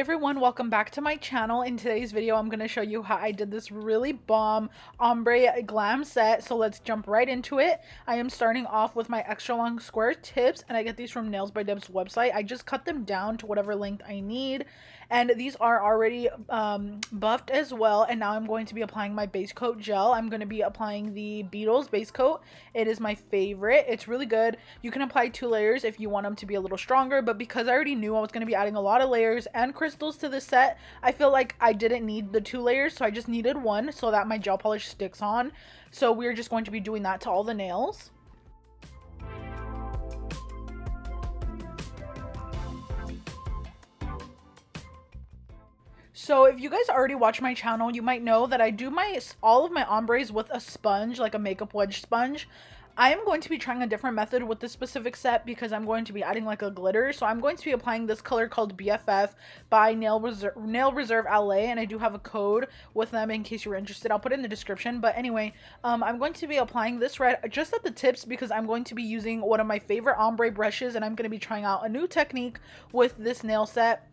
everyone, welcome back to my channel. In today's video I'm going to show you how I did this really bomb ombre glam set. So let's jump right into it. I am starting off with my extra long square tips, and I get these from nailzbydev website. I just cut them down to whatever length I need, and these are already buffed as well. And now I'm going to be applying my base coat gel. I'm going to be applying the Beetles base coat. It is my favorite. It's really good. You can apply 2 layers if you want them to be a little stronger, but because I already knew I was going to be adding a lot of layers and crystals to this set, I feel like I didn't need the 2 layers, so I just needed 1 so that my gel polish sticks on. So we're just going to be doing that to all the nails. So if you guys already watch my channel, you might know that I do all of my ombres with a sponge, like a makeup wedge sponge. I am going to be trying a different method with this specific set because I'm going to be adding like a glitter. So I'm going to be applying this color called BFF by Nail Reserve LA, and I do have a code with them in case you were interested. I'll put it in the description. But anyway, I'm going to be applying this red just at the tips because I'm going to be using one of my favorite ombre brushes, and I'm going to be trying out a new technique with this nail set.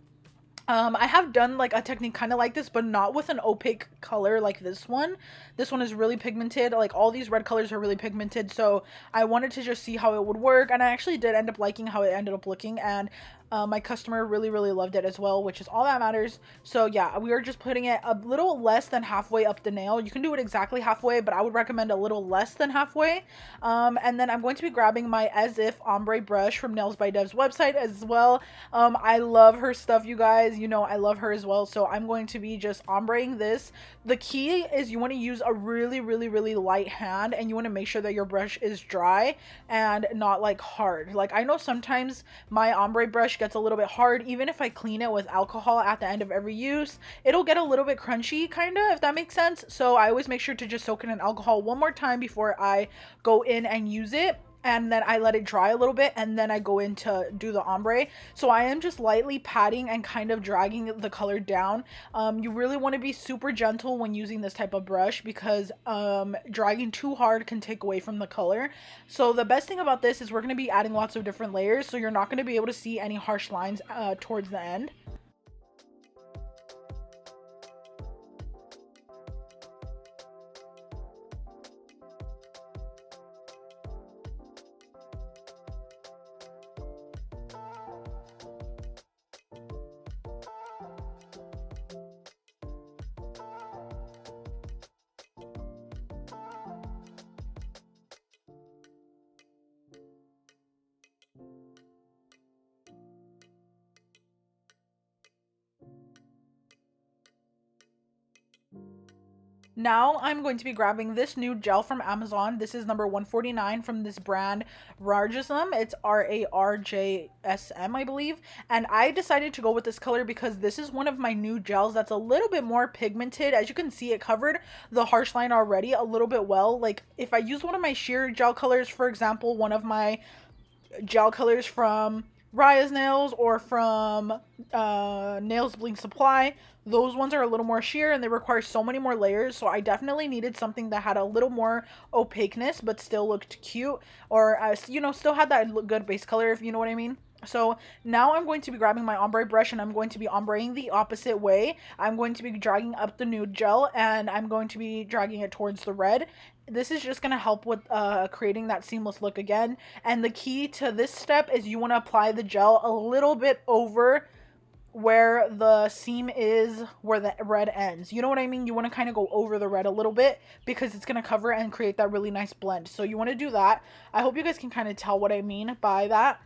I have done like a technique kind of like this, but not with an opaque color like this one. This one is really pigmented. Like all these red colors are really pigmented. So I wanted to just see how it would work. And I actually did end up liking how it ended up looking. And my customer really loved it as well, which is all that matters. So yeah, we are just putting it a little less than halfway up the nail. You can do it exactly halfway, but I would recommend a little less than halfway. And then I'm going to be grabbing my As If ombre brush from nailzbydev's website as well. I love her stuff, you guys. You know I love her as well. So I'm going to be just ombreing this. The key is you want to use a really light hand, and you want to make sure that your brush is dry and not like hard. Like I know sometimes my ombre brush gets a little bit hard. Even if I clean it with alcohol at the end of every use, it'll get a little bit crunchy, kind of, if that makes sense. So I always make sure to just soak it in alcohol one more time before I go in and use it, and then I let it dry a little bit, and then I go in to do the ombre. So I am just lightly patting and kind of dragging the color down. You really want to be super gentle when using this type of brush because dragging too hard can take away from the color. So the best thing about this is we're going to be adding lots of different layers, so you're not going to be able to see any harsh lines towards the end. Now I'm going to be grabbing this new gel from Amazon. This is number 149 from this brand RHINESTONES. It's RARJSM, I believe. And I decided to go with this color because this is one of my new gels that's a little bit more pigmented. As you can see, it covered the harsh line already a little bit well. Like if I use one of my sheer gel colors, for example, one of my gel colors from Raya's Nails or from Nails Bling Supply, those ones are a little more sheer and they require so many more layers. So I definitely needed something that had a little more opaqueness but still looked cute, or you know, still had that good base color, if you know what I mean. So now I'm going to be grabbing my ombre brush, and I'm going to be ombreing the opposite way. I'm going to be dragging up the nude gel, and I'm going to be dragging it towards the red. This is just going to help with creating that seamless look again. And the key to this step is you want to apply the gel a little bit over where the seam is, where the red ends. You know what I mean? You want to kind of go over the red a little bit because it's going to cover and create that really nice blend. So you want to do that. I hope you guys can kind of tell what I mean by that.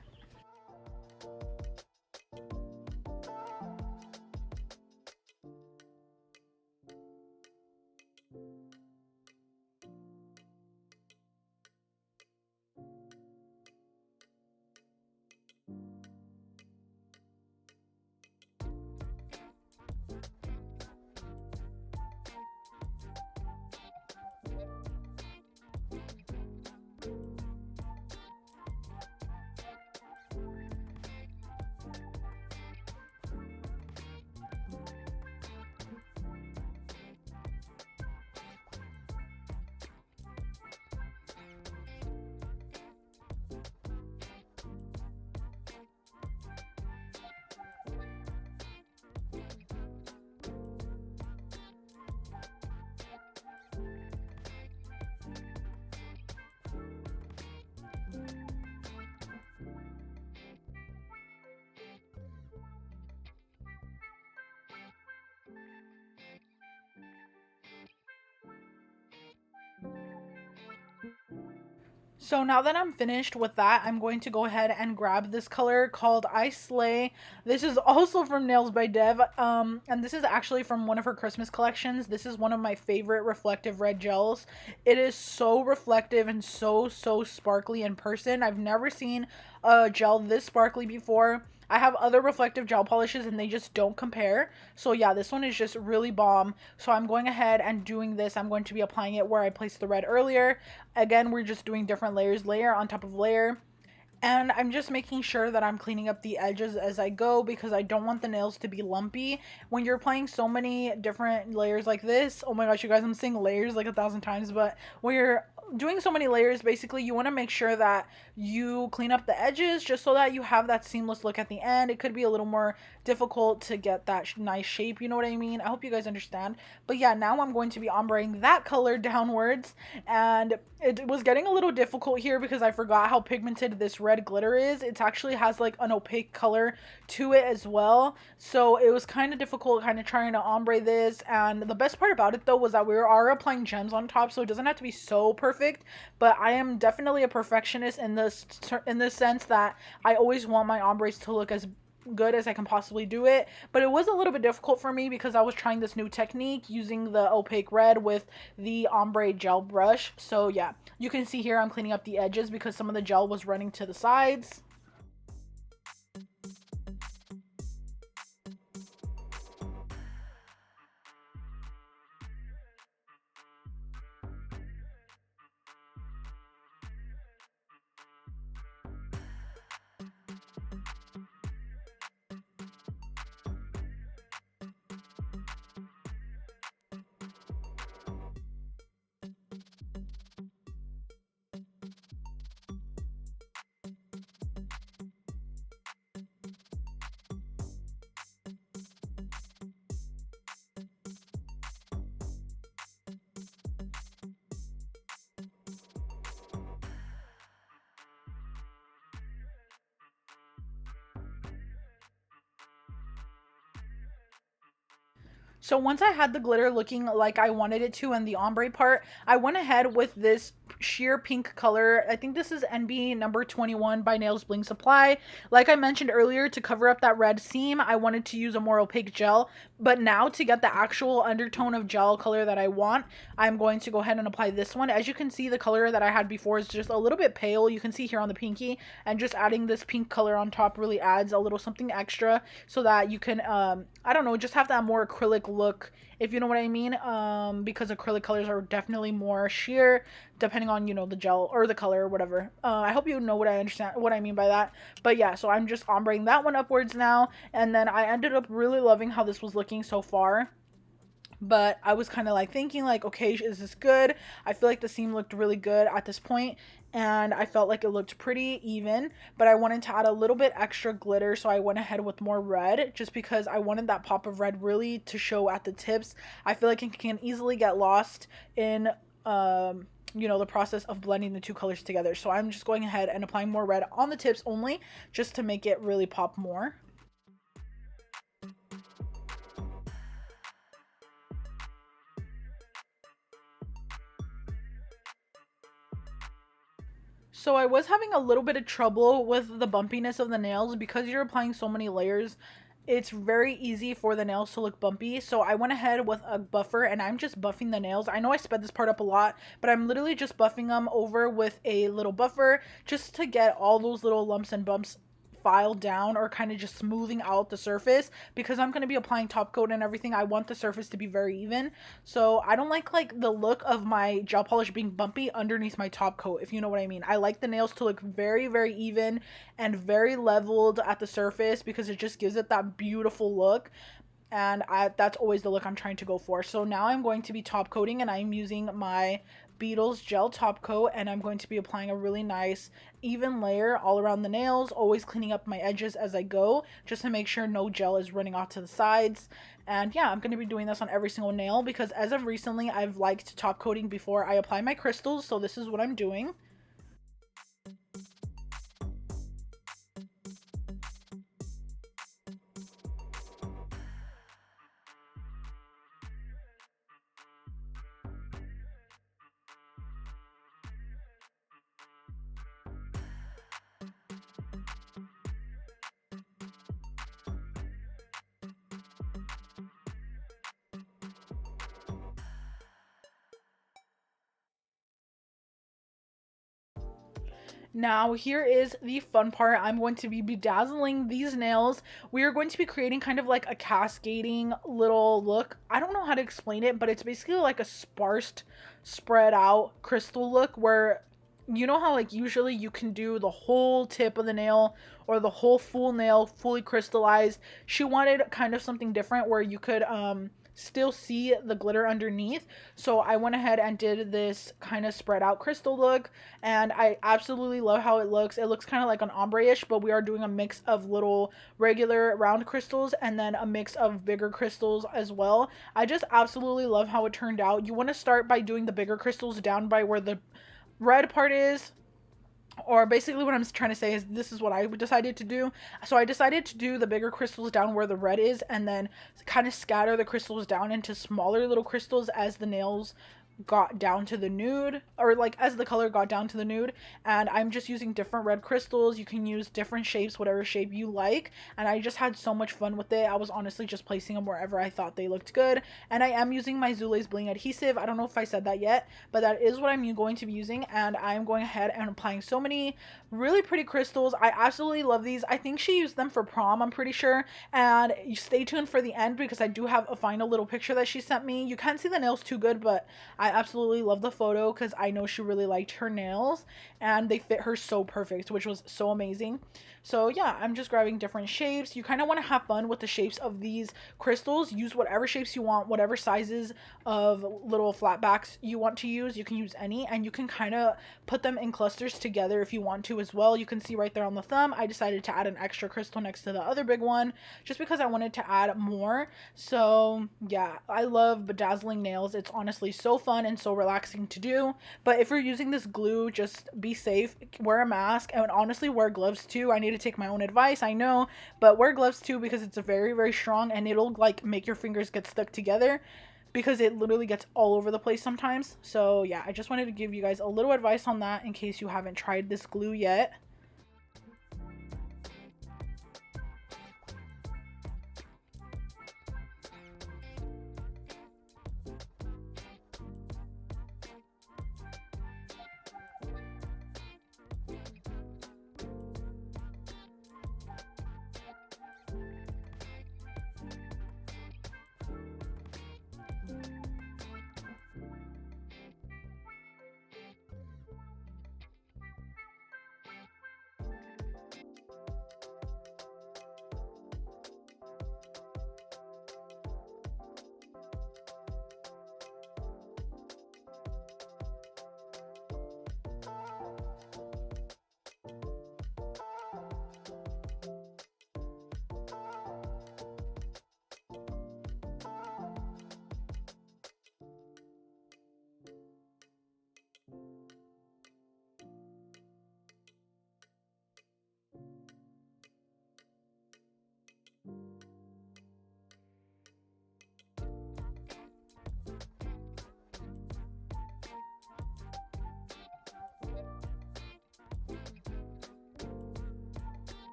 So now that I'm finished with that, I'm going to go ahead and grab this color called I Slay. This is also from Nails by Dev, and this is actually from one of her Christmas collections. This is one of my favorite reflective red gels. It is so reflective and so sparkly in person. I've never seen a gel this sparkly before. I have other reflective gel polishes and they just don't compare. So yeah, this one is just really bomb. So I'm going ahead and doing this. I'm going to be applying it where I placed the red earlier. Again, we're just doing different layers, layer on top of layer. And I'm just making sure that I'm cleaning up the edges as I go because I don't want the nails to be lumpy. When you're applying so many different layers like this, oh my gosh, you guys, I'm saying layers like 1,000 times, but when you're doing so many layers, basically you want to make sure that you clean up the edges just so that you have that seamless look at the end. It could be a little more difficult to get that nice shape, you know what I mean? I hope you guys understand. But yeah, now I'm going to be ombreing that color downwards, and it was getting a little difficult here because I forgot how pigmented this red glitter is. It actually has like an opaque color to it as well, so it was kind of difficult kind of trying to ombre this. And the best part about it though was that we are applying gems on top, so it doesn't have to be so perfect. But I am definitely a perfectionist in this sense that I always want my ombres to look as good as I can possibly do it. But it was a little bit difficult for me because I was trying this new technique using the opaque red with the ombre gel brush. So yeah, you can see here I'm cleaning up the edges because some of the gel was running to the sides. So once I had the glitter looking like I wanted it to and the ombre part, I went ahead with this sheer pink color. I think this is NB number 21 by Nails Bling Supply. Like I mentioned earlier, to cover up that red seam, I wanted to use a more opaque gel. But now to get the actual undertone of gel color that I want, I'm going to go ahead and apply this one. As you can see, the color that I had before is just a little bit pale. You can see here on the pinky, and just adding this pink color on top really adds a little something extra so that you can, I don't know, just have that more acrylic look, if you know what I mean. Because acrylic colors are definitely more sheer depending on, you know, the gel or the color or whatever. I hope you know what I understand, what I mean by that. But yeah, so I'm just ombreing that one upwards now, and then I ended up really loving how this was looking so far. But I was kind of like thinking like, okay, is this good? I feel like the seam looked really good at this point, and I felt like it looked pretty even, but I wanted to add a little bit extra glitter, so I went ahead with more red just because I wanted that pop of red really to show at the tips. I feel like it can easily get lost in you know, the process of blending the two colors together. So I'm just going ahead and applying more red on the tips only just to make it really pop more. So I was having a little bit of trouble with the bumpiness of the nails because you're applying so many layers. It's very easy for the nails to look bumpy. So I went ahead with a buffer and I'm just buffing the nails. I know I sped this part up a lot, but I'm literally just buffing them over with a little buffer just to get all those little lumps and bumps filed down, or kind of just smoothing out the surface, because I'm going to be applying top coat and everything. I want the surface to be very even. So I don't like the look of my gel polish being bumpy underneath my top coat, if you know what I mean. I like the nails to look very even and very leveled at the surface because it just gives it that beautiful look. And that's always the look I'm trying to go for. So now I'm going to be top coating, and I'm using my Beetles gel top coat, and I'm going to be applying a really nice even layer all around the nails, always cleaning up my edges as I go just to make sure no gel is running off to the sides. And yeah, I'm going to be doing this on every single nail because as of recently I've liked top coating before I apply my crystals, so this is what I'm doing. Now, here is the fun part. I'm going to be bedazzling these nails. We are going to be creating kind of like a cascading little look. I don't know how to explain it, but it's basically like a sparse, spread out crystal look where you know how like usually you can do the whole tip of the nail or the whole full nail fully crystallized. She wanted kind of something different where you could still see the glitter underneath. So I went ahead and did this kind of spread out crystal look, and I absolutely love how it looks. It looks kind of like an ombre-ish, but we are doing a mix of little regular round crystals and then a mix of bigger crystals as well. I just absolutely love how it turned out. You want to start by doing the bigger crystals down by where the red part is, or basically what I'm trying to say is this is what I decided to do. So I decided to do the bigger crystals down where the red is, and then kind of scatter the crystals down into smaller little crystals as the nails got down to the nude, or like as the color got down to the nude. And I'm just using different red crystals. You can use different shapes, whatever shape you like, and I just had so much fun with it. I was honestly just placing them wherever I thought they looked good. And I am using my Zulays bling adhesive. I don't know if I said that yet, but that is what I'm going to be using, and I'm going ahead and applying so many really pretty crystals. I absolutely love these. I think she used them for prom, I'm pretty sure. And you stay tuned for the end because I do have a final little picture that she sent me. You can't see the nails too good, but I absolutely love the photo because I know she really liked her nails and they fit her so perfect, which was so amazing. So yeah, I'm just grabbing different shapes. You kind of want to have fun with the shapes of these crystals. Use whatever shapes you want, whatever sizes of little flat backs you want to use. You can use any, and you can kind of put them in clusters together if you want to as well. You can see right there on the thumb, I decided to add an extra crystal next to the other big one just because I wanted to add more. So yeah, I love bedazzling nails. It's honestly so fun and so relaxing to do. But if you're using this glue, just be safe, wear a mask, and honestly wear gloves too. I need to take my own advice, I know, but wear gloves too because it's very, very strong and it'll like make your fingers get stuck together because it literally gets all over the place sometimes. So yeah, I just wanted to give you guys a little advice on that in case you haven't tried this glue yet.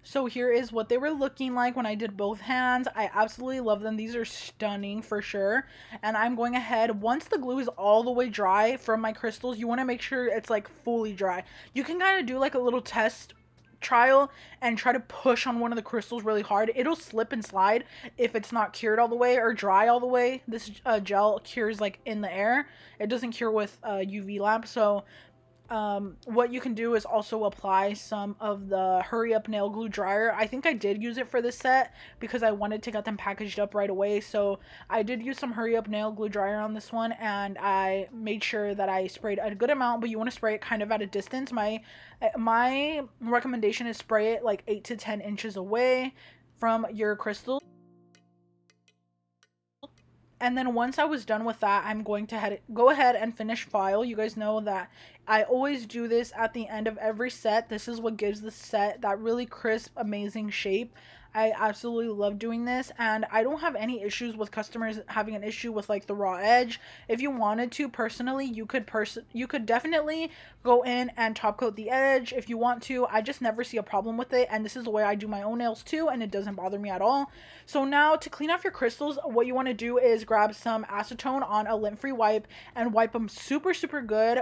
So here is what they were looking like when I did both hands. I absolutely love them. These are stunning for sure. And I'm going ahead, once the glue is all the way dry from my crystals, you want to make sure it's like fully dry. You can kind of do like a little test trial and try to push on one of the crystals really hard. It'll slip and slide if it's not cured all the way or dry all the way. This gel cures like in the air. It doesn't cure with UV lamp. So what you can do is also apply some of the Hurry Up Nail Glue Dryer. I think I did use it for this set because I wanted to get them packaged up right away. So I did use some Hurry Up Nail Glue Dryer on this one, and I made sure that I sprayed a good amount, but you want to spray it kind of at a distance. My recommendation is spray it like 8 to 10 inches away from your crystal. And then once I was done with that, I'm going to go ahead and finish file. You guys know that I always do this at the end of every set. This is what gives the set that really crisp, amazing shape. I absolutely love doing this, and I don't have any issues with customers having an issue with like the raw edge. If you wanted to personally, you could definitely go in and top coat the edge if you want to. I just never see a problem with it, and this is the way I do my own nails too, and it doesn't bother me at all. So now to clean off your crystals, what you want to do is grab some acetone on a lint-free wipe and wipe them super super good.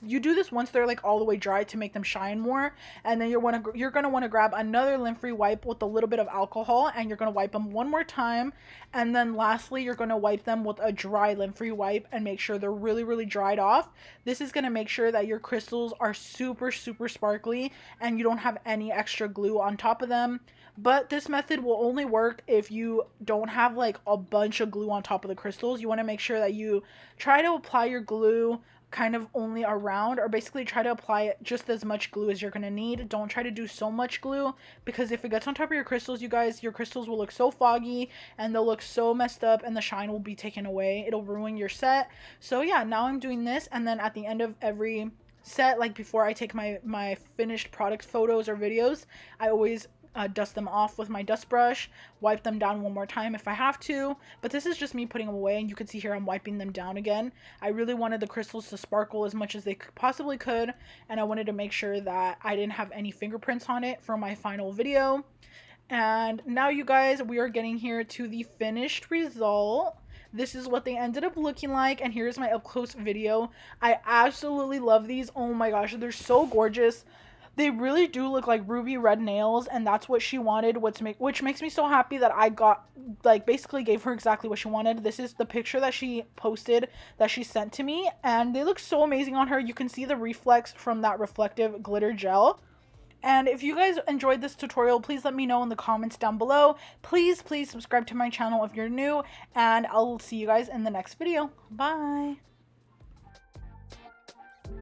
You do this once they're like all the way dry to make them shine more, and then you're gonna want to grab another lint-free wipe with a little bit of alcohol, and you're gonna wipe them one more time, and then lastly you're gonna wipe them with a dry lint-free wipe and make sure they're really really dried off. This is gonna make sure that your crystals are super super sparkly and you don't have any extra glue on top of them. But this method will only work if you don't have like a bunch of glue on top of the crystals. You want to make sure that you try to apply your glue kind of only around, or basically try to apply just as much glue as you're going to need. Don't try to do so much glue, because if it gets on top of your crystals, you guys, your crystals will look so foggy and they'll look so messed up and the shine will be taken away. It'll ruin your set. So yeah, now I'm doing this, and then at the end of every set, like before I take my finished product photos or videos, I always dust them off with my dust brush, wipe them down one more time if I have to, but this is just me putting them away, and you can see here I'm wiping them down again. I really wanted the crystals to sparkle as much as they possibly could, and I wanted to make sure that I didn't have any fingerprints on it for my final video. And now you guys, we are getting here to the finished result. This is what they ended up looking like, and here's my up close video. I absolutely love these. Oh my gosh, they're so gorgeous. They really do look like ruby red nails, and that's what she wanted, which makes me so happy that I got, like, basically gave her exactly what she wanted. This is the picture that she posted, that she sent to me, and they look so amazing on her. You can see the reflex from that reflective glitter gel. And if you guys enjoyed this tutorial, please let me know in the comments down below. Please subscribe to my channel if you're new, and I'll see you guys in the next video. Bye!